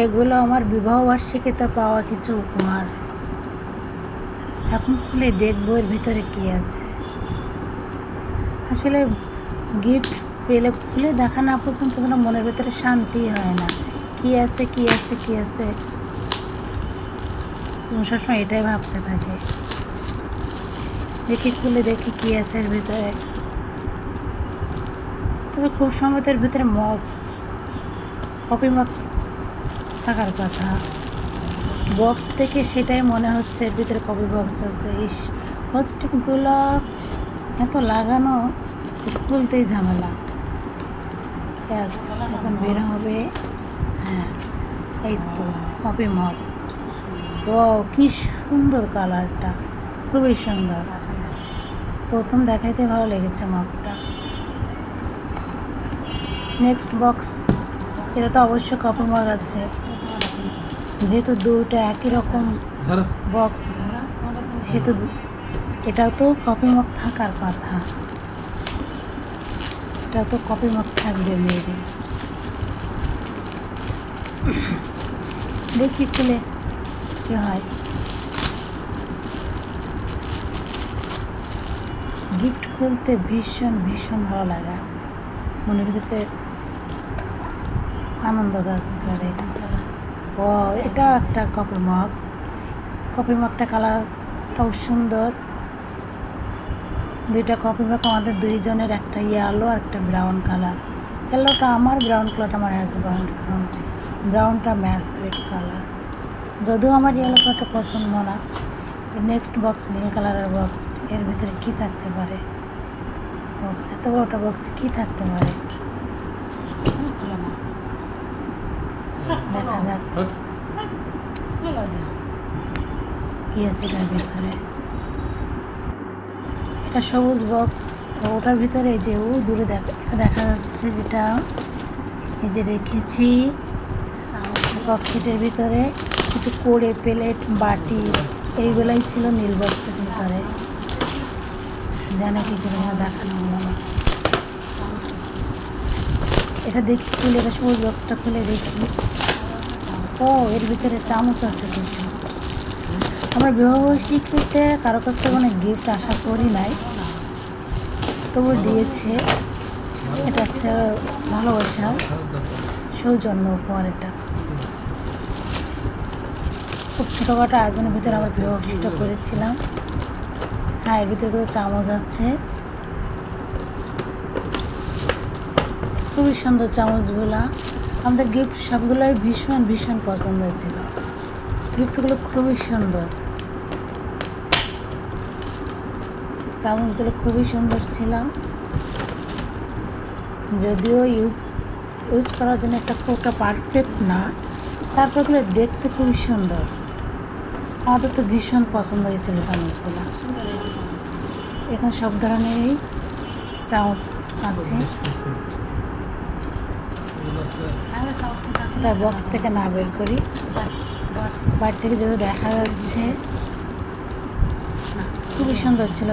এগুলো আমার বিবাহবার্ষিকীতে পাওয়া কিছু উপহার। এখন খুলে দেখবো এর ভিতরে কী আছে। আসলে গিফট পেলে খুলে দেখা না পর্যন্ত যেন মনের ভিতরে শান্তি হয় না। কী আছে কী আছে কী আছে, সবসময় এটাই ভাবতে থাকে। দেখি খুলে দেখি কী আছে এর ভিতরে। তবে খুব সম্ভবত এর ভিতরে মগ, কফি মগ থাকার কথা। বক্স থেকে সেটাই মনে হচ্ছে, এর ভিতরে কফি বক্স আছে। ইস, প্লাস্টিকগুলো এত লাগানো, খুলতেই ঝামেলা। ব্যাস, এখন বের হবে। হ্যাঁ, এই তো কফি মগ। ও কি সুন্দর কালারটা, খুবই সুন্দর। প্রথম দেখাইতে ভালো লেগেছে মগটা। নেক্সট বক্স, এটা তো অবশ্যই কফি মগ আছে, যেহেতু দুইটা একই রকম বক্স, সেহেতু এটাও তো কফি মগ থাকার কথা। এটাও তো কফি মগ থাকবে মেয়েদের। দেখি খুলে কি হয়। গিফট খুলতে ভীষণ ভীষণ ভালো লাগে, মনের ভিতরে আনন্দ কাজ করে। ও, এটাও একটা কফি মগ। কফি মগটা কালারটাও সুন্দর। দুইটা কফি মগ আমাদের দুইজনের, একটা ইয়েলো আর একটা ব্রাউন কালার। ইয়েলোটা আমার, ব্রাউন কালারটা আমার হাজব্যান্ড, কারণ ব্রাউনটা ম্যাচ রেড কালার। যদিও আমার ইয়েলো কালারটা পছন্দ না। নেক্সট বক্স, নীল কালারের বক্স। এর ভিতরে কী থাকতে পারে? ও, এত বড়টা বক্সে কী থাকতে পারে দেখা যাক কি আছে এটার ভিতরে। এটা সবুজ বক্স। ওটার ভিতরে এই যে দূরে এটা দেখা যাচ্ছে, যেটা এই যে রেখেছি বক্সের ভিতরে কিছু করে প্লেট, বাটি, এইগুলাই ছিল নীল বক্সের ভিতরে। জানে কি করে দেখানো হলো না। এটা দেখি খুলে, এটা সবুজ বক্সটা খুলে দেখি। ও, এর ভিতরে চামচ আছে কিছু। আমার বিবাহবার্ষিকীতে কারো কাছ থেকে অনেক গিফট আশা করি নাই, তবু দিয়েছে। এটা হচ্ছে ভালোবাসার সৌজন্য উপহার। এটা খুব ছোটোখাটো আয়োজনের ভিতরে আমার বিবাহটা করেছিলাম। হ্যাঁ, এর ভিতরে কিন্তু চামচ আছে, খুবই সুন্দর চামচগুলা। আমাদের গিফট সবগুলোই ভীষণ ভীষণ পছন্দ ছিল। গিফটগুলো খুবই সুন্দর, চামচগুলো খুবই সুন্দর ছিল। যদিও ইউজ করার জন্য খুব একটা পারফেক্ট না, তারপরগুলো দেখতে খুবই সুন্দর। আমাদের তো ভীষণ পছন্দ হয়েছিল চামচগুলো। এখানে সব ধরনেরই চামচ আছে। এটা বক্স থেকে না বের করি, বাইরে থেকে যেহেতু দেখা যাচ্ছে। খুবই সুন্দর ছিল